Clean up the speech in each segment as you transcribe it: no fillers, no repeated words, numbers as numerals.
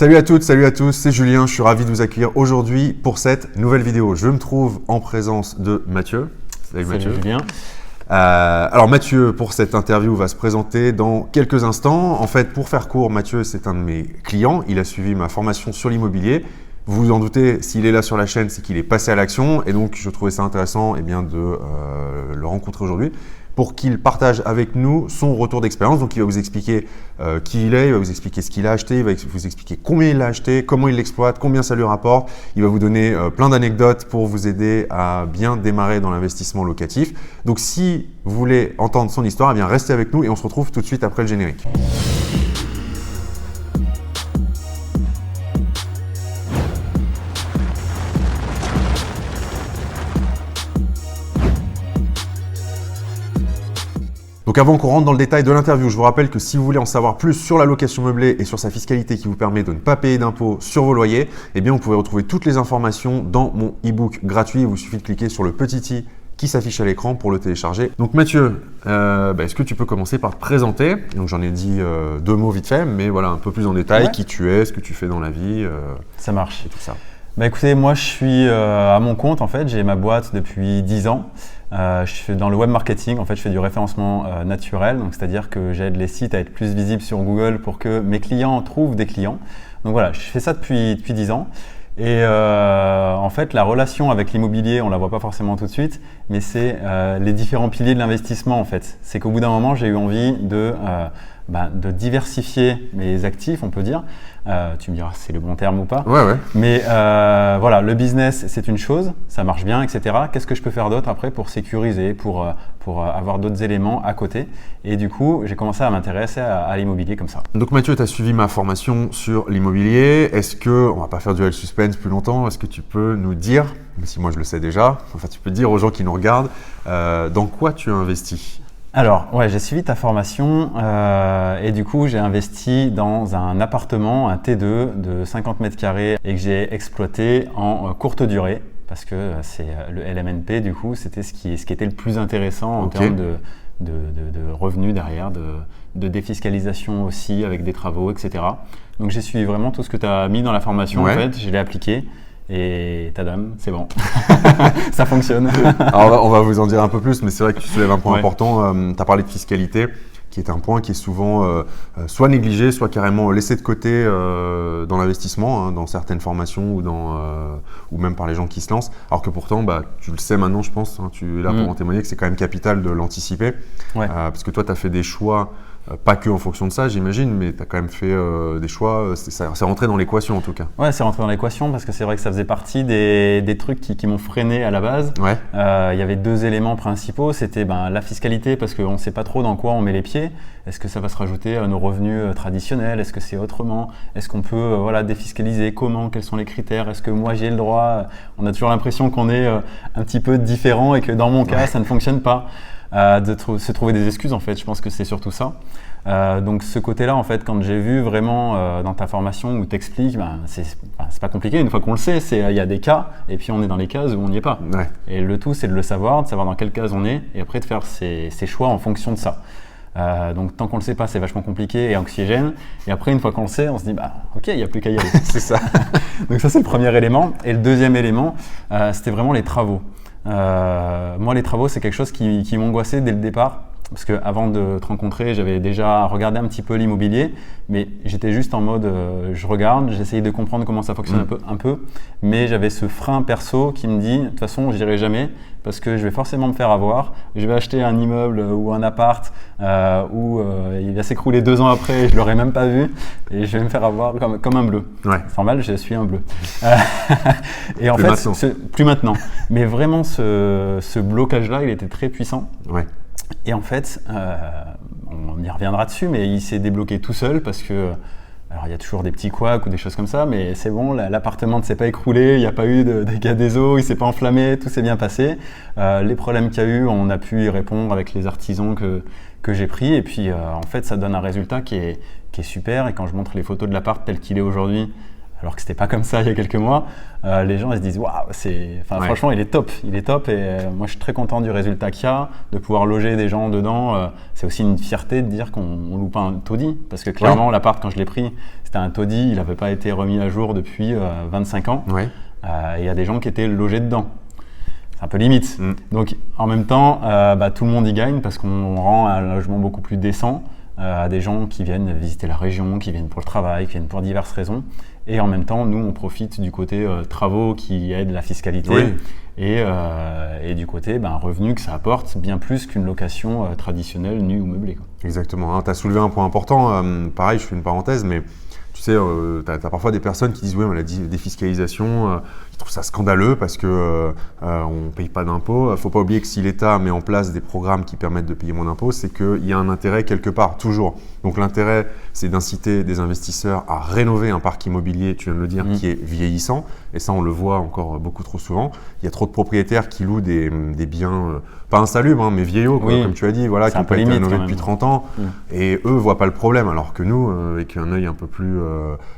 Salut à toutes, salut à tous, c'est Julien, je suis ravi de vous accueillir aujourd'hui pour cette nouvelle vidéo. Je me trouve en présence de Mathieu. Salut Julien. Alors Mathieu, pour cette interview, va se présenter dans quelques instants. En fait, pour faire court, Mathieu, c'est un de mes clients. Il a suivi ma formation sur l'immobilier. Vous vous en doutez, s'il est là sur la chaîne, c'est qu'il est passé à l'action. Et donc, je trouvais ça intéressant de le rencontrer aujourd'hui pour qu'il partage avec nous son retour d'expérience. Donc, il va vous expliquer qui il est, il va vous expliquer ce qu'il a acheté, il va vous expliquer combien il l'a acheté, comment il l'exploite, combien ça lui rapporte. Il va vous donner plein d'anecdotes pour vous aider à bien démarrer dans l'investissement locatif. Donc, si vous voulez entendre son histoire, eh bien, restez avec nous et on se retrouve tout de suite après le générique. Donc avant qu'on rentre dans le détail de l'interview, je vous rappelle que si vous voulez en savoir plus sur la location meublée et sur sa fiscalité qui vous permet de ne pas payer d'impôts sur vos loyers, eh bien vous pouvez retrouver toutes les informations dans mon e-book gratuit. Il vous suffit de cliquer sur le petit i qui s'affiche à l'écran pour le télécharger. Donc Mathieu, est-ce que tu peux commencer par te présenter? Donc j'en ai dit deux mots vite fait, mais voilà un peu plus en détail, qui tu es, ce que tu fais dans la vie. Ça marche. Et tout ça. Écoutez, moi je suis à mon compte en fait, j'ai ma boîte depuis 10 ans. Je suis dans le web marketing, en fait je fais du référencement naturel, donc c'est-à-dire que j'aide les sites à être plus visibles sur Google pour que mes clients trouvent des clients. Donc voilà, je fais ça depuis 10 ans. Et en fait, la relation avec l'immobilier, on la voit pas forcément tout de suite, mais c'est les différents piliers de l'investissement en fait. C'est qu'au bout d'un moment, j'ai eu envie de diversifier mes actifs, on peut dire. Tu me diras si c'est le bon terme ou pas. Ouais. Mais voilà, le business, c'est une chose, ça marche bien, etc. Qu'est-ce que je peux faire d'autre après pour sécuriser, pour avoir d'autres éléments à côté? Et du coup, j'ai commencé à m'intéresser à l'immobilier comme ça. Donc Mathieu, tu as suivi ma formation sur l'immobilier. Est-ce que, on va pas faire duel suspense plus longtemps, est-ce que tu peux nous dire, même si moi je le sais déjà, enfin tu peux dire aux gens qui nous regardent, dans quoi tu as investi? Alors, j'ai suivi ta formation et du coup, j'ai investi dans un appartement, un T2 de 50 mètres carrés et que j'ai exploité en courte durée parce que c'est le LMNP, du coup, c'était ce qui était le plus intéressant en termes de revenus derrière, de défiscalisation aussi avec des travaux, etc. Donc, j'ai suivi vraiment tout ce que tu as mis dans la formation, en fait, je l'ai appliqué. Et tadam, c'est bon, ça fonctionne. Alors on va vous en dire un peu plus, mais c'est vrai que tu soulèves un point important. Tu as parlé de fiscalité, qui est un point qui est souvent soit négligé, soit carrément laissé de côté dans l'investissement, dans certaines formations ou même par les gens qui se lancent. Alors que pourtant, tu le sais maintenant, je pense, tu es là pour en témoigner, que c'est quand même capital de l'anticiper. Parce que toi, tu as fait des choix. Pas que en fonction de ça, j'imagine, mais tu as quand même fait des choix. C'est rentré dans l'équation en tout cas. Ouais, c'est rentré dans l'équation parce que c'est vrai que ça faisait partie des trucs qui m'ont freiné à la base. Il y avait deux éléments principaux. C'était la fiscalité parce qu'on ne sait pas trop dans quoi on met les pieds. Est-ce que ça va se rajouter à nos revenus traditionnels? Est-ce que c'est autrement? Est-ce qu'on peut défiscaliser? Comment? Quels sont les critères? Est-ce que moi j'ai le droit? On a toujours l'impression qu'on est un petit peu différent et que dans mon cas, ça ne fonctionne pas. Se trouver des excuses en fait, je pense que c'est surtout ça. Donc ce côté-là en fait, quand j'ai vu vraiment dans ta formation où tu expliques, c'est pas compliqué, une fois qu'on le sait, il y a des cas et puis on est dans les cases où on n'y est pas. Et le tout c'est de le savoir, de savoir dans quelle case on est et après de faire ses choix en fonction de ça. Donc tant qu'on le sait pas, c'est vachement compliqué et anxiogène. Et après, une fois qu'on le sait, on se dit ok, il n'y a plus qu'à y aller. C'est ça. Donc ça c'est le premier élément. Et le deuxième élément, c'était vraiment les travaux. Moi, les travaux, c'est quelque chose qui m'angoissait dès le départ. Parce qu'avant de te rencontrer, j'avais déjà regardé un petit peu l'immobilier, mais j'étais juste en mode je regarde, j'essayais de comprendre comment ça fonctionne un peu, mais j'avais ce frein perso qui me dit de toute façon, je n'irai jamais parce que je vais forcément me faire avoir. Je vais acheter un immeuble ou un appart où il va s'écrouler 2 ans après et je ne l'aurai même pas vu et je vais me faire avoir comme un bleu. C'est normal, je suis un bleu. Et en fait, plus maintenant. Mais vraiment, ce blocage-là, il était très puissant. Et en fait, on y reviendra dessus, mais il s'est débloqué tout seul parce que, alors il y a toujours des petits couacs ou des choses comme ça, mais c'est bon, l'appartement ne s'est pas écroulé, il n'y a pas eu de dégâts des eaux, il ne s'est pas enflammé, tout s'est bien passé. Les problèmes qu'il y a eu, on a pu y répondre avec les artisans que j'ai pris, et puis en fait, ça donne un résultat qui est super, et quand je montre les photos de l'appart tel qu'il est aujourd'hui, alors que c'était pas comme ça il y a quelques mois, les gens ils se disent waouh, franchement il est top et moi je suis très content du résultat qu'il y a, de pouvoir loger des gens dedans. C'est aussi une fierté de dire qu'on loupe pas un taudis, parce que clairement l'appart quand je l'ai pris, c'était un taudis, il n'avait pas été remis à jour depuis 25 ans. Il y a des gens qui étaient logés dedans. C'est un peu limite. Donc en même temps, tout le monde y gagne parce qu'on rend un logement beaucoup plus décent à des gens qui viennent visiter la région, qui viennent pour le travail, qui viennent pour diverses raisons. Et en même temps, nous, on profite du côté travaux qui aide la fiscalité et du côté un revenu que ça apporte bien plus qu'une location traditionnelle nue ou meublée, quoi. Exactement. Tu as soulevé un point important. Pareil, je fais une parenthèse, mais tu sais, tu as parfois des personnes qui disent oui, la défiscalisation, ils trouvent ça scandaleux parce que on ne paye pas d'impôts. Il ne faut pas oublier que si l'État met en place des programmes qui permettent de payer moins d'impôts, c'est qu'il y a un intérêt quelque part, toujours. Donc l'intérêt, c'est d'inciter des investisseurs à rénover un parc immobilier, tu viens de le dire, qui est vieillissant. Et ça, on le voit encore beaucoup trop souvent. Il y a trop de propriétaires qui louent des biens, pas insalubres, mais vieillots, comme tu as dit, qui n'ont pas été rénovés depuis 30 ans. Et eux ne voient pas le problème, alors que nous, avec un œil un peu plus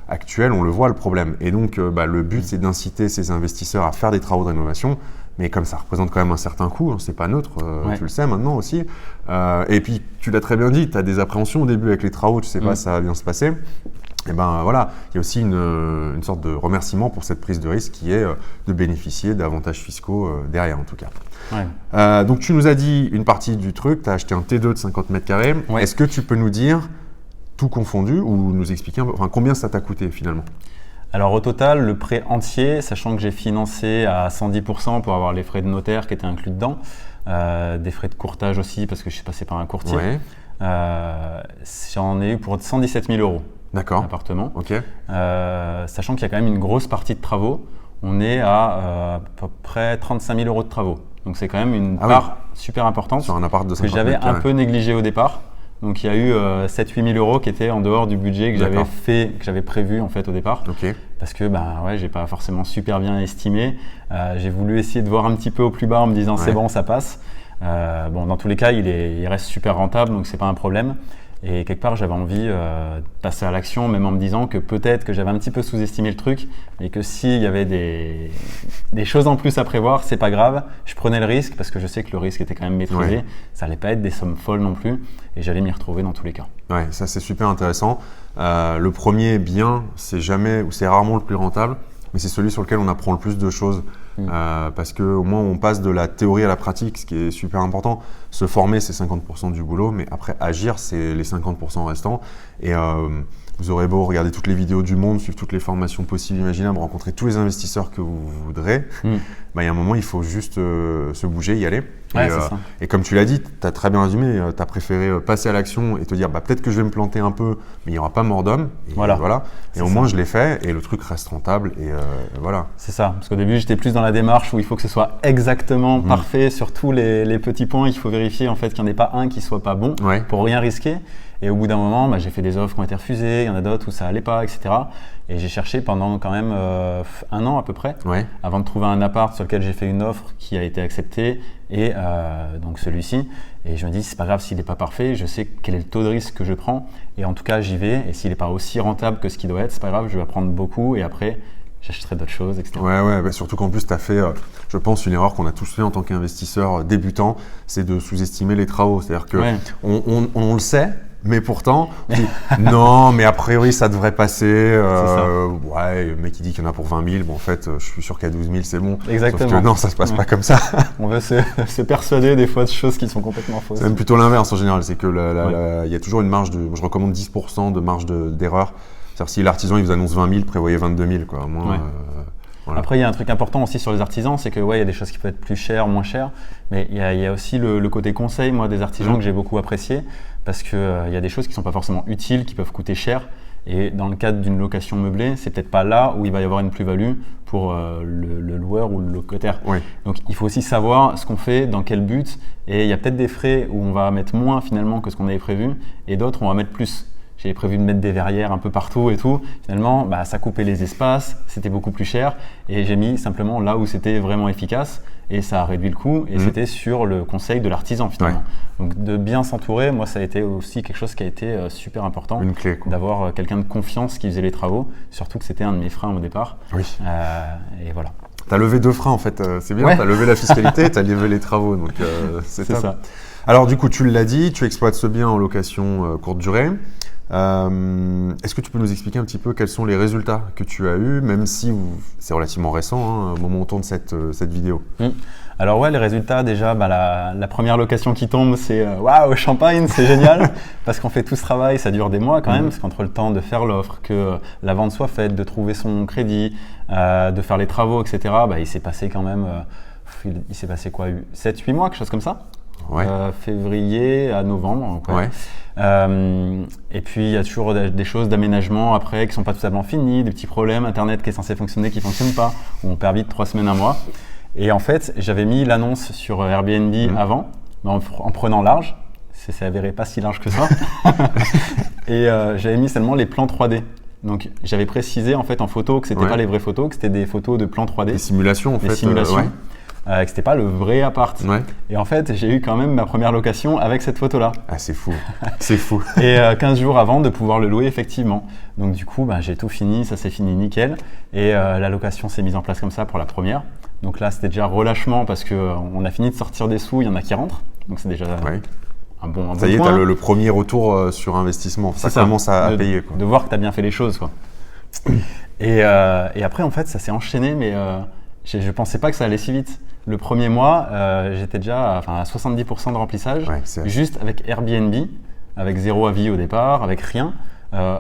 actuel, on le voit le problème. Et donc, le but, c'est d'inciter ces investisseurs à faire des travaux de rénovation. Mais comme ça représente quand même un certain coût, c'est pas neutre, tu le sais maintenant aussi. Et puis, tu l'as très bien dit, tu as des appréhensions au début avec les travaux, tu sais pas si ça va bien se passer. Et il y a aussi une sorte de remerciement pour cette prise de risque qui est de bénéficier d'avantages fiscaux derrière en tout cas. Donc tu nous as dit une partie du truc, tu as acheté un T2 de 50 mètres carrés. Est-ce que tu peux nous dire, tout confondu, ou nous expliquer un peu, combien ça t'a coûté finalement ? Alors au total, le prêt entier, sachant que j'ai financé à 110% pour avoir les frais de notaire qui étaient inclus dedans, des frais de courtage aussi parce que je suis passé par un courtier, j'en ai eu pour 117 000 euros. D'accord. L'appartement. Ok. Sachant qu'il y a quand même une grosse partie de travaux, on est à peu près 35 000 euros de travaux. Donc c'est quand même une part super importante sur un appart de 50 que j'avais un peu négligé au départ. Donc il y a eu 7-8 000 euros qui étaient en dehors du budget que j'avais prévu en fait au départ. Parce que j'ai pas forcément super bien estimé. J'ai voulu essayer de voir un petit peu au plus bas en me disant c'est bon, ça passe. Dans tous les cas, il reste super rentable, donc c'est pas un problème. Et quelque part, j'avais envie de passer à l'action, même en me disant que peut-être que j'avais un petit peu sous-estimé le truc, et que s'il y avait des choses en plus à prévoir, c'est pas grave. Je prenais le risque parce que je sais que le risque était quand même maîtrisé. Ça allait pas être des sommes folles non plus, et j'allais m'y retrouver dans tous les cas. Ouais, ça c'est super intéressant. Le premier bien, c'est rarement le plus rentable, mais c'est celui sur lequel on apprend le plus de choses. Parce qu'au moins on passe de la théorie à la pratique, ce qui est super important. Se former, c'est 50% du boulot, mais après agir, c'est les 50% restants. Et vous aurez beau regarder toutes les vidéos du monde, suivre toutes les formations possibles, imaginables, rencontrer tous les investisseurs que vous voudrez, il y a un moment, il faut juste se bouger, y aller. Et comme tu l'as dit, tu as très bien résumé, tu as préféré passer à l'action et te dire peut-être que je vais me planter un peu, mais il n'y aura pas mort d'homme. Et au moins, je l'ai fait et le truc reste rentable. Et voilà. C'est ça, parce qu'au début, j'étais plus dans la démarche où il faut que ce soit exactement parfait sur tous les petits points. Il faut vérifier en fait qu'il n'y en ait pas un qui soit pas bon pour rien risquer. Et au bout d'un moment, j'ai fait des offres qui ont été refusées, il y en a d'autres où ça allait pas, etc. Et j'ai cherché pendant quand même 1 an à peu près, avant de trouver un appart sur lequel j'ai fait une offre qui a été acceptée, et donc celui-ci. Et je me dis, c'est pas grave s'il n'est pas parfait, je sais quel est le taux de risque que je prends, et en tout cas j'y vais, et s'il n'est pas aussi rentable que ce qu'il doit être, c'est pas grave, je vais apprendre beaucoup, et après j'achèterai d'autres choses, etc. Surtout qu'en plus tu as fait, je pense, une erreur qu'on a tous fait en tant qu'investisseur débutant, c'est de sous-estimer les travaux. C'est-à-dire que on le sait, mais pourtant, on dit, non, mais a priori, ça devrait passer. Le mec, il dit qu'il y en a pour 20 000. Bon, en fait, je suis sûr qu'à 12 000, c'est bon. Exactement. Sauf que non, ça se passe pas comme ça. On veut se persuader des fois de choses qui sont complètement fausses. C'est même plutôt l'inverse en général. C'est que il y a toujours une marge je recommande 10% de marge d'erreur. C'est-à-dire, si l'artisan, il vous annonce 20 000, prévoyez 22 000, quoi. Au moins, Après, il y a un truc important aussi sur les artisans, c'est que il y a des choses qui peuvent être plus chères, moins chères, mais il y a aussi le côté conseil, moi, des artisans que j'ai beaucoup apprécié, parce que il y a des choses qui sont pas forcément utiles, qui peuvent coûter cher, et dans le cadre d'une location meublée, c'est peut-être pas là où il va y avoir une plus-value pour le loueur ou le locataire. Donc, il faut aussi savoir ce qu'on fait, dans quel but, et il y a peut-être des frais où on va mettre moins finalement que ce qu'on avait prévu, et d'autres où on va mettre plus. J'avais prévu de mettre des verrières un peu partout et tout. Finalement, ça coupait les espaces, c'était beaucoup plus cher. Et j'ai mis simplement là où c'était vraiment efficace. Et ça a réduit le coût. Et c'était sur le conseil de l'artisan finalement. Ouais. Donc de bien s'entourer, moi ça a été aussi quelque chose qui a été super important. Une clé, quoi. D'avoir quelqu'un de confiance qui faisait les travaux. Surtout que c'était un de mes freins au départ. Oui. Et voilà. Tu as levé 2 freins en fait, c'est bien, ouais. Tu as levé la fiscalité, tu as levé les travaux, donc c'est top. Ça. Alors du coup, tu l'as dit, tu exploites ce bien en location courte durée. Est-ce que tu peux nous expliquer un petit peu quels sont les résultats que tu as eus, même si c'est relativement récent, au moment où on tourne cette vidéo? Alors ouais, les résultats déjà, la première location qui tombe, c'est waouh, champagne, c'est génial, parce qu'on fait tout ce travail, ça dure des mois quand même, parce qu'entre le temps de faire l'offre, que la vente soit faite, de trouver son crédit, de faire les travaux, etc. Il s'est passé quand même, il s'est passé quoi, 7-8 mois, quelque chose comme ça. Ouais. Février à novembre. Ouais. Et puis il y a toujours des choses d'aménagement après qui sont pas totalement finies, des petits problèmes, Internet qui est censé fonctionner qui fonctionne pas, où on perd vite 3 semaines, 1 mois. Et en fait, j'avais mis l'annonce sur Airbnb avant, mais en prenant large. C'est avéré pas si large que ça. Et j'avais mis seulement les plans 3D. Donc j'avais précisé en fait en photo que c'était pas les vraies photos, que c'était des photos de plans 3D. Des simulations en fait. Des simulations. Que c'était pas le vrai appart. Ouais. Et en fait, j'ai eu quand même ma première location avec cette photo-là. Ah, c'est fou. C'est fou. Et 15 jours avant de pouvoir le louer effectivement. Donc du coup, j'ai tout fini, ça s'est fini nickel. Et la location s'est mise en place comme ça pour la première. Donc là, c'était déjà relâchement parce qu'on a fini de sortir des sous, il y en a qui rentrent. Donc c'est déjà un bon ça y est, point. Tu as le premier retour sur investissement. Ça commence à payer, quoi. De voir que tu as bien fait les choses, quoi. Et après, en fait, ça s'est enchaîné, mais je ne pensais pas que ça allait si vite. Le premier mois, j'étais déjà à 70% de remplissage, juste avec Airbnb, avec 0 avis au départ, avec rien,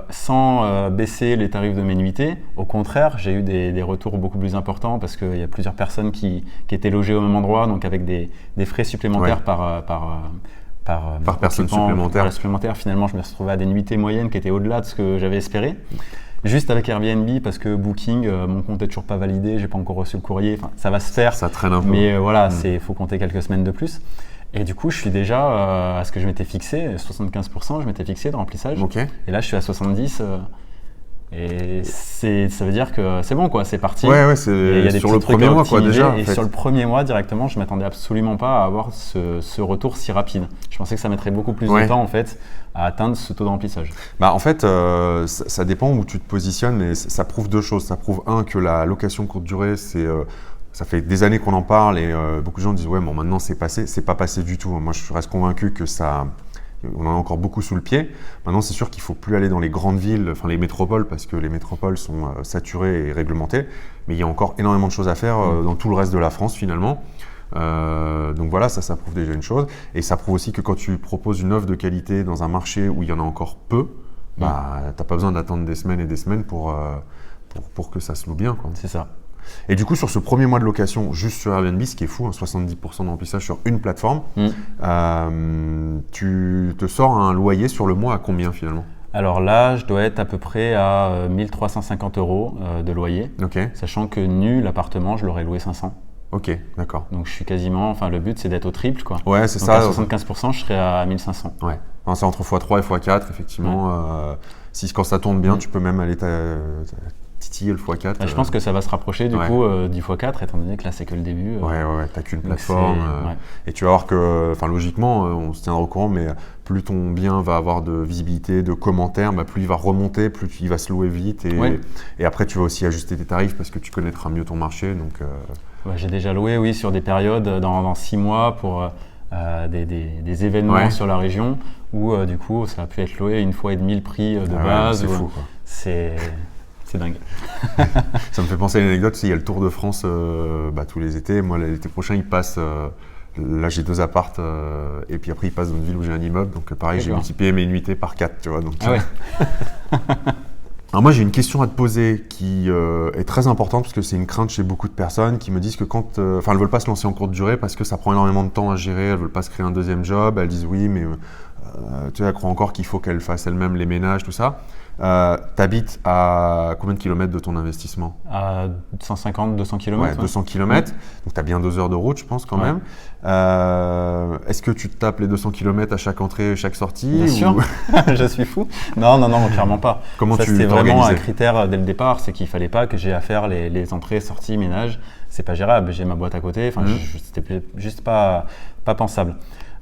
sans baisser les tarifs de mes nuitées. Au contraire, j'ai eu des retours beaucoup plus importants parce qu'il y a plusieurs personnes qui étaient logées au même endroit, donc avec des frais supplémentaires par personne supplémentaire. Finalement, je me suis retrouvé à des nuitées moyennes qui étaient au-delà de ce que j'avais espéré. Juste avec Airbnb parce que Booking, mon compte est toujours pas validé, j'ai pas encore reçu le courrier. Enfin, ça va se faire. Ça traîne un peu. Mais voilà, faut compter quelques semaines de plus. Et du coup, je suis déjà à ce que je m'étais fixé, 75%, je m'étais fixé de remplissage. Okay. Et là, je suis à 70%. Et ça veut dire que c'est bon, quoi, c'est parti. Ouais, c'est sur le premier mois, quoi, déjà. Et sur le premier mois, directement, je m'attendais absolument pas à avoir ce retour si rapide. Je pensais que ça mettrait beaucoup plus de temps, en fait, à atteindre ce taux de remplissage. En fait, ça dépend où tu te positionnes, mais ça prouve 2 choses. Ça prouve, que la location courte durée, ça fait des années qu'on en parle et beaucoup de gens disent « Ouais, bon, maintenant c'est passé ». C'est pas passé du tout. Moi, je reste convaincu que on en a encore beaucoup sous le pied. Maintenant, c'est sûr qu'il ne faut plus aller dans les grandes villes, enfin les métropoles, parce que les métropoles sont saturées et réglementées. Mais il y a encore énormément de choses à faire dans tout le reste de la France, finalement. Donc voilà, ça prouve déjà une chose. Et ça prouve aussi que quand tu proposes une offre de qualité dans un marché où il y en a encore peu, tu n'as pas besoin d'attendre des semaines et des semaines pour que ça se loue bien, quoi. C'est ça. Et du coup, sur ce premier mois de location, juste sur Airbnb, ce qui est fou, 70% de remplissage sur une plateforme, tu te sors un loyer sur le mois à combien finalement? Alors là, je dois être à peu près à 1 350 € de loyer, sachant que nu, l'appartement, je l'aurais loué 500. Ok, d'accord. Donc je suis quasiment, le but c'est d'être au triple, quoi. Ouais, c'est donc ça. À 75%, je serais à 1500. Ouais. Enfin, c'est entre x3 et x4, effectivement. Quand ça tourne bien, tu peux même aller titiller le x4. Je pense que ça va se rapprocher du coup du x4, étant donné que là c'est que le début. T'as qu'une plateforme. Et tu vas voir que, logiquement, on se tiendra au courant, mais plus ton bien va avoir de visibilité, de commentaires, plus il va remonter, plus il va se louer vite. Et après, tu vas aussi ajuster tes tarifs parce que tu connaîtras mieux ton marché. Donc, j'ai déjà loué, sur des périodes dans 6 mois pour des événements sur la région où du coup ça a pu être loué 1,5 fois le prix de base. C'est fou, quoi. C'est dingue. Ça me fait penser à une anecdote, il y a le Tour de France tous les étés. Moi, l'été prochain, il passe. Là, j'ai 2 apparts et puis après, il passe dans une ville où j'ai un immeuble. Donc, pareil, j'ai multiplié mes nuitées par 4. Tu vois, donc, Alors moi, j'ai une question à te poser qui est très importante parce que c'est une crainte chez beaucoup de personnes qui me disent que elles veulent pas se lancer en courte durée parce que ça prend énormément de temps à gérer. Elles veulent pas se créer un deuxième job. Elles disent oui, mais elles croient encore qu'il faut qu'elles fassent elles-mêmes les ménages, tout ça. T'habites à combien de kilomètres de ton investissement? À 150, 200 km. Ouais, 200 km. Donc, tu as bien 2 heures de route, je pense, quand même. Est-ce que tu te tapes les 200 km à chaque entrée et chaque sortie? Bien sûr, je suis fou. Non, clairement pas. Comment tu c'était vraiment t'organisais? un critère dès le départ, c'est qu'il fallait pas que j'ai à faire les entrées, sorties, ménage. C'est pas gérable. J'ai ma boîte à côté. Enfin, c'était juste pas pensable.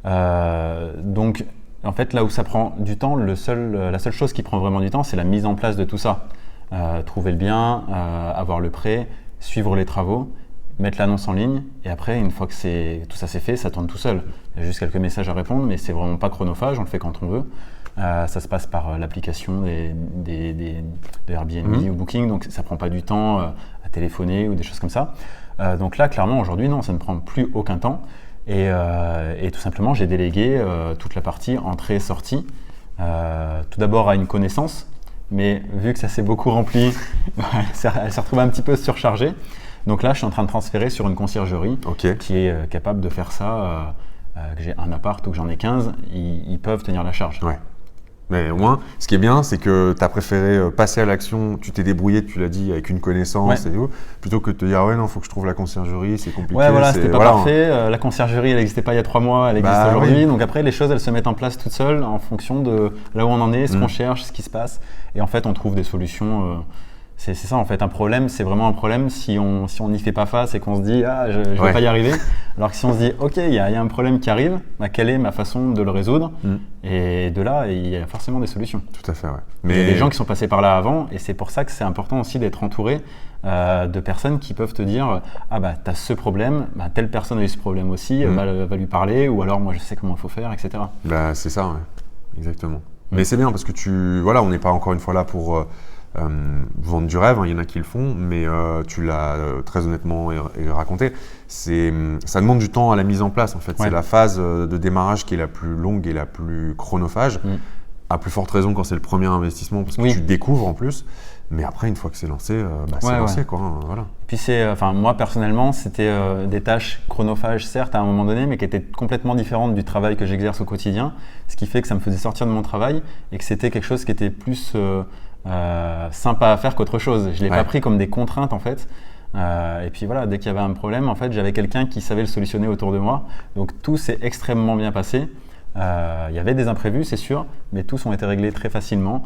Donc, en fait, là où ça prend du temps, la seule chose qui prend vraiment du temps, c'est la mise en place de tout ça. Trouver le bien, avoir le prêt, suivre les travaux, mettre l'annonce en ligne, et après, une fois que tout ça c'est fait, ça tourne tout seul. Il y a juste quelques messages à répondre, mais c'est vraiment pas chronophage, on le fait quand on veut. Ça se passe par l'application de Airbnb ou Booking, donc ça prend pas du temps à téléphoner ou des choses comme ça. Donc là, clairement, aujourd'hui, non, ça ne prend plus aucun temps. Et tout simplement, j'ai délégué toute la partie entrée-sortie, tout d'abord à une connaissance, mais vu que ça s'est beaucoup rempli, elle s'est retrouvée un petit peu surchargée. Donc là, je suis en train de transférer sur une conciergerie qui est capable de faire ça, que j'ai un appart ou que j'en ai 15, ils peuvent tenir la charge. Ouais. Mais au moins, ce qui est bien, c'est que tu as préféré passer à l'action, tu t'es débrouillé, tu l'as dit, avec une connaissance et tout, plutôt que de te dire « ouais, non, il faut que je trouve la conciergerie, c'est compliqué ». Ouais, voilà, c'était pas parfait. La conciergerie, elle n'existait pas il y a 3 mois, elle existe aujourd'hui. Oui. Donc après, les choses, elles se mettent en place toutes seules en fonction de là où on en est, ce qu'on cherche, ce qui se passe. Et en fait, on trouve des solutions. C'est ça, en fait. Un problème, c'est vraiment un problème si on n'y fait pas face et qu'on se dit « ah, je ne vais pas y arriver ». Alors que si on se dit « ok, il y a un problème qui arrive, quelle est ma façon de le résoudre ?» Et de là, il y a forcément des solutions. Tout à fait, ouais. Mais il y a des gens qui sont passés par là avant, et c'est pour ça que c'est important aussi d'être entouré de personnes qui peuvent te dire « ah bah, tu as ce problème, telle personne a eu ce problème aussi, va lui parler, ou alors moi je sais comment il faut faire, etc. » Bah, c'est ça, ouais. Exactement. Mais c'est bien parce que on n'est pas encore une fois là pour… vendre du rêve, il y en a qui le font, mais tu l'as très honnêtement raconté, ça demande du temps à la mise en place en fait. C'est la phase de démarrage qui est la plus longue et la plus chronophage, à plus forte raison quand c'est le premier investissement parce que tu découvres en plus, mais après une fois que c'est lancé, c'est lancé quoi, voilà. Et puis moi personnellement c'était des tâches chronophages certes à un moment donné, mais qui étaient complètement différentes du travail que j'exerce au quotidien, ce qui fait que ça me faisait sortir de mon travail et que c'était quelque chose qui était plus sympa à faire qu'autre chose. Je ne l'ai pas pris comme des contraintes en fait. Et puis voilà, dès qu'il y avait un problème, en fait, j'avais quelqu'un qui savait le solutionner autour de moi. Donc tout s'est extrêmement bien passé. Il y avait des imprévus, c'est sûr, mais tous ont été réglés très facilement.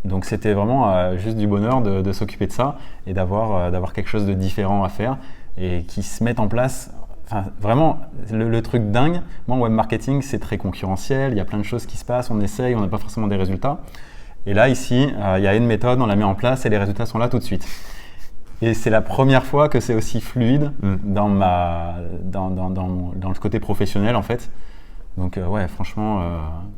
Donc c'était vraiment juste du bonheur de s'occuper de ça et d'avoir quelque chose de différent à faire et qui se mette en place. Enfin, vraiment, le truc dingue, moi en web marketing, c'est très concurrentiel, il y a plein de choses qui se passent, on essaye, on n'a pas forcément des résultats. Et là, ici, il y a une méthode, on la met en place et les résultats sont là tout de suite. Et c'est la première fois que c'est aussi fluide dans le côté professionnel, en fait. Donc, franchement,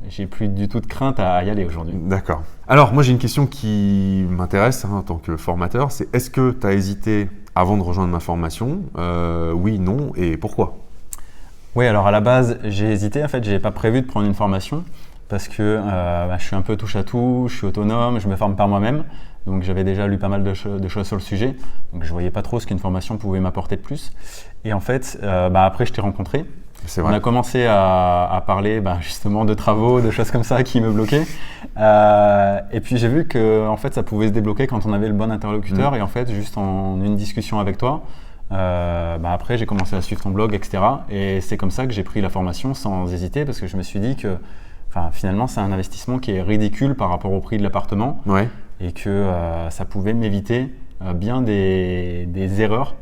j'ai plus du tout de crainte à y aller aujourd'hui. D'accord. Alors, moi, j'ai une question qui m'intéresse en tant que formateur. C'est est-ce que tu as hésité avant de rejoindre ma formation? Oui, non, et pourquoi? Oui, alors à la base, j'ai hésité. En fait, je n'avais pas prévu de prendre une formation. Parce que je suis un peu touche à tout, je suis autonome, je me forme par moi-même. Donc j'avais déjà lu pas mal de choses sur le sujet. Donc je ne voyais pas trop ce qu'une formation pouvait m'apporter de plus. Et en fait, après je t'ai rencontré. C'est vrai. On a commencé à parler justement de travaux, de choses comme ça qui me bloquaient. Et puis j'ai vu que en fait, ça pouvait se débloquer quand on avait le bon interlocuteur. Et en fait, juste en une discussion avec toi, après j'ai commencé à suivre ton blog, etc. Et c'est comme ça que j'ai pris la formation sans hésiter parce que je me suis dit que finalement, c'est un investissement qui est ridicule par rapport au prix de l'appartement et que ça pouvait m'éviter bien des erreurs.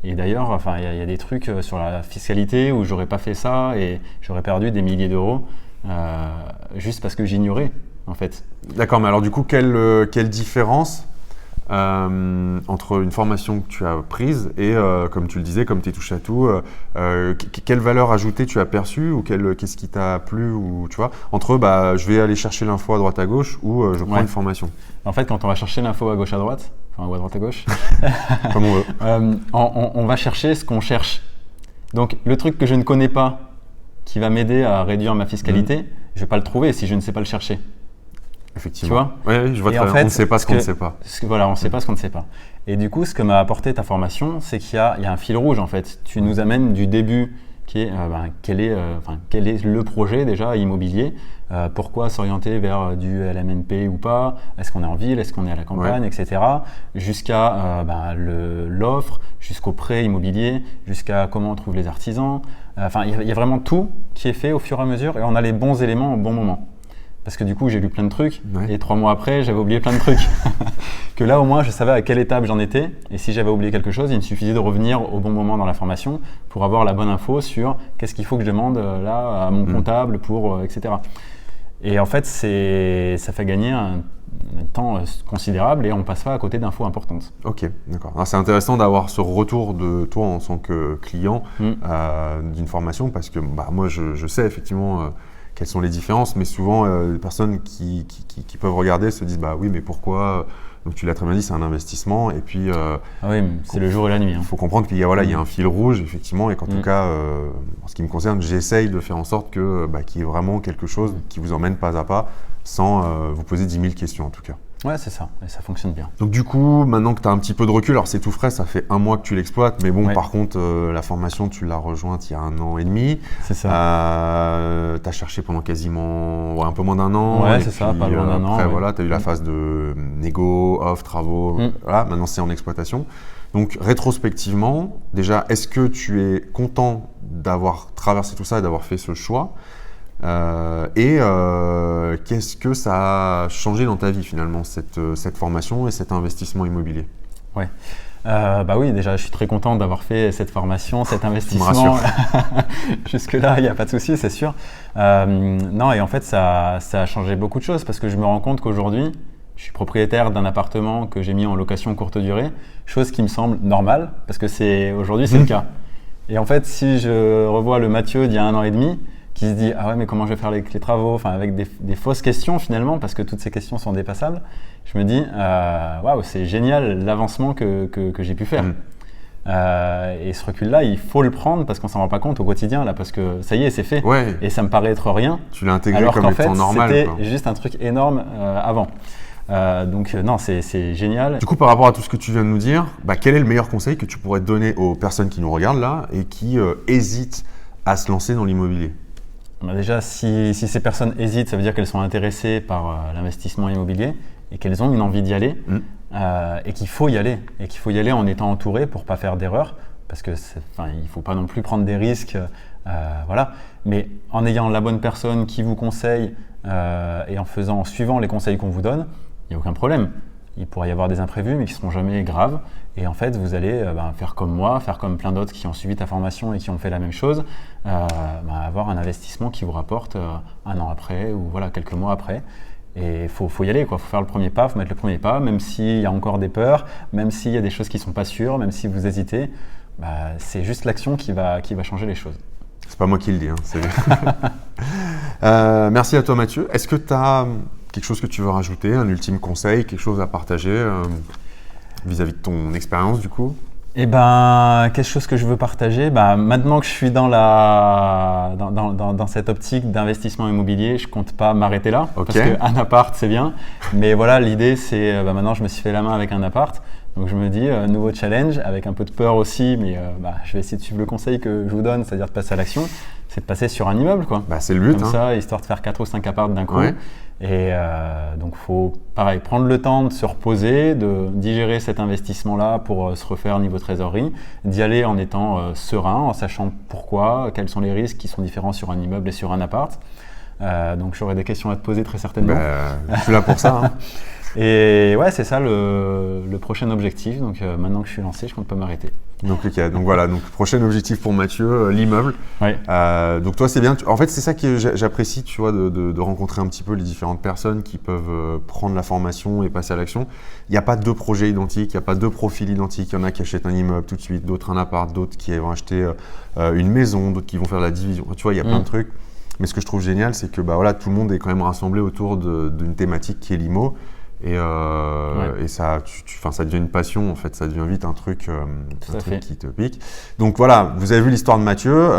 Et d'ailleurs, il y a des trucs sur la fiscalité où j'aurais pas fait ça et j'aurais perdu des milliers d'euros juste parce que j'ignorais, en fait. D'accord, mais alors du coup, quelle différence entre une formation que tu as prise et, comme tu le disais, comme tu es touche à tout, quelle valeur ajoutée tu as perçue ou qu'est-ce qui t'a plu ou, tu vois, entre je vais aller chercher l'info à droite à gauche ou je prends une formation. En fait, quand on va chercher l'info à gauche à droite, ou à droite à gauche, comme on veut, on va chercher ce qu'on cherche. Donc le truc que je ne connais pas qui va m'aider à réduire ma fiscalité, je ne vais pas le trouver si je ne sais pas le chercher. Effectivement. Tu vois ? Oui, je vois très bien. On ne sait pas ce qu'on ne sait pas. Voilà, on ne sait pas ce qu'on ne sait pas. Et du coup, ce que m'a apporté ta formation, c'est qu'il y a un fil rouge en fait. Tu nous amènes du début qui est quel est le projet déjà immobilier, pourquoi s'orienter vers du LMNP ou pas, est-ce qu'on est en ville, est-ce qu'on est à la campagne, etc. Jusqu'à l'offre, jusqu'au prêt immobilier, jusqu'à comment on trouve les artisans. Il y a vraiment tout qui est fait au fur et à mesure et on a les bons éléments au bon moment. Parce que du coup, j'ai lu plein de trucs et 3 mois après, j'avais oublié plein de trucs. Que là, au moins, je savais à quelle étape j'en étais. Et si j'avais oublié quelque chose, il me suffisait de revenir au bon moment dans la formation pour avoir la bonne info sur qu'est-ce qu'il faut que je demande là à mon comptable pour, etc. Et en fait, ça fait gagner un temps considérable et on passe pas à côté d'infos importantes. Ok, d'accord. Alors, c'est intéressant d'avoir ce retour de toi en tant que client d'une formation parce que moi, je sais effectivement quelles sont les différences, mais souvent les personnes qui peuvent regarder se disent oui, mais pourquoi donc tu l'as très bien dit, c'est un investissement et puis oui, c'est le jour et la nuit. Il faut comprendre qu'il y a un fil rouge effectivement et qu'en tout cas, en ce qui me concerne, j'essaye de faire en sorte que qu'il y ait vraiment quelque chose qui vous emmène pas à pas sans vous poser 10 000 questions en tout cas. Ouais, c'est ça, et ça fonctionne bien. Donc du coup, maintenant que tu as un petit peu de recul, alors c'est tout frais, ça fait 1 mois que tu l'exploites, mais bon, par contre, la formation, tu l'as rejointe il y a 1 an et demi. C'est ça. Tu as cherché pendant quasiment un peu moins d'1 an. Ouais, c'est ça, pas loin d'1 an. Après, voilà, tu as eu la phase de négo, offre, travaux, voilà, maintenant c'est en exploitation. Donc rétrospectivement, déjà, est-ce que tu es content d'avoir traversé tout ça et d'avoir fait ce choix ? Qu'est-ce que ça a changé dans ta vie finalement, cette formation et cet investissement immobilier ? Ouais. Oui, déjà, je suis très content d'avoir fait cette formation, cet investissement. Tu me rassures. Jusque-là, il n'y a pas de souci, c'est sûr. Non, et en fait, ça a changé beaucoup de choses parce que je me rends compte qu'aujourd'hui, je suis propriétaire d'un appartement que j'ai mis en location courte durée, chose qui me semble normale parce que aujourd'hui, c'est le cas. Et en fait, si je revois le Mathieu d'il y a 1 an et demi, qui se dit « Ah ouais, mais comment je vais faire les travaux ?» avec des fausses questions finalement, parce que toutes ces questions sont dépassables. Je me dis « Waouh, c'est génial l'avancement que j'ai pu faire. Et ce recul-là, il faut le prendre parce qu'on s'en rend pas compte au quotidien, là, parce que ça y est, c'est fait. Ouais. Et ça me paraît être rien. Tu l'as intégré alors comme qu'en étant fait, normal. C'était juste un truc énorme avant. Non, c'est génial. Du coup, par rapport à tout ce que tu viens de nous dire, quel est le meilleur conseil que tu pourrais donner aux personnes qui nous regardent là et qui hésitent à se lancer dans l'immobilier ? Déjà, si ces personnes hésitent, ça veut dire qu'elles sont intéressées par l'investissement immobilier et qu'elles ont une envie d'y aller et qu'il faut y aller. Et qu'il faut y aller en étant entouré pour ne pas faire d'erreur parce que il ne faut pas non plus prendre des risques. Voilà. Mais en ayant la bonne personne qui vous conseille et en suivant les conseils qu'on vous donne, il n'y a aucun problème. Il pourrait y avoir des imprévus mais qui ne seront jamais graves. Et en fait, vous allez faire comme moi, faire comme plein d'autres qui ont suivi ta formation et qui ont fait la même chose, avoir un investissement qui vous rapporte 1 an après ou quelques mois après. Et il faut y aller, faut faire le premier pas, faut mettre le premier pas, même s'il y a encore des peurs, même s'il y a des choses qui ne sont pas sûres, même si vous hésitez, c'est juste l'action qui va changer les choses. C'est pas moi qui le dis. Merci à toi Mathieu. Est-ce que tu as quelque chose que tu veux rajouter, un ultime conseil, quelque chose à partager vis-à-vis de ton expérience du coup ? Quelque chose que je veux partager, maintenant que je suis dans cette optique d'investissement immobilier, je compte pas m'arrêter là, parce qu'un appart c'est bien, mais voilà, l'idée c'est, maintenant je me suis fait la main avec un appart, donc je me dis, nouveau challenge, avec un peu de peur aussi, mais je vais essayer de suivre le conseil que je vous donne, c'est-à-dire de passer à l'action, c'est de passer sur un immeuble, quoi. C'est le but. Comme ça, histoire de faire 4 ou 5 apparts d'un coup. Ouais. Et donc, il faut, pareil, prendre le temps de se reposer, de digérer cet investissement-là pour se refaire niveau trésorerie, d'y aller en étant serein, en sachant pourquoi, quels sont les risques qui sont différents sur un immeuble et sur un appart. Donc, j'aurai des questions à te poser très certainement. Je suis là pour ça. Et ouais, c'est ça le prochain objectif. Donc, maintenant que je suis lancé, je compte pas m'arrêter. Donc voilà, donc prochain objectif pour Mathieu, l'immeuble. Ouais. Donc toi c'est bien, en fait c'est ça que j'apprécie, tu vois, de rencontrer un petit peu les différentes personnes qui peuvent prendre la formation et passer à l'action. Il n'y a pas 2 projets identiques, il n'y a pas 2 profils identiques. Il y en a qui achètent un immeuble tout de suite, d'autres un appart, d'autres qui vont acheter une maison, d'autres qui vont faire la division. Tu vois, il y a plein de trucs. Mais ce que je trouve génial, c'est que tout le monde est quand même rassemblé autour d'une thématique qui est l'IMO. Et ça, ça devient une passion en fait, ça devient vite un truc qui te pique. Donc voilà, vous avez vu l'histoire de Mathieu.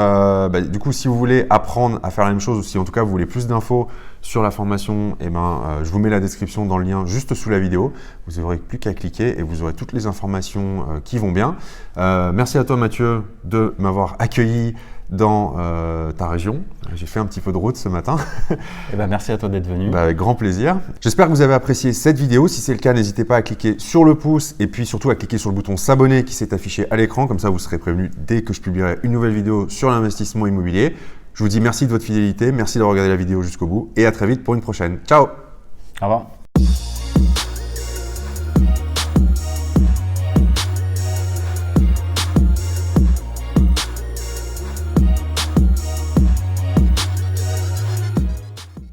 Du coup, si vous voulez apprendre à faire la même chose, ou si en tout cas vous voulez plus d'infos sur la formation, je vous mets la description dans le lien juste sous la vidéo. Vous n'aurez plus qu'à cliquer et vous aurez toutes les informations qui vont bien. Merci à toi Mathieu de m'avoir accueilli dans ta région. J'ai fait un petit peu de route ce matin. Merci à toi d'être venu. Avec grand plaisir. J'espère que vous avez apprécié cette vidéo. Si c'est le cas, n'hésitez pas à cliquer sur le pouce et puis surtout à cliquer sur le bouton s'abonner qui s'est affiché à l'écran. Comme ça, vous serez prévenu dès que je publierai une nouvelle vidéo sur l'investissement immobilier. Je vous dis merci de votre fidélité, merci d'avoir regardé la vidéo jusqu'au bout et à très vite pour une prochaine. Ciao! Au revoir.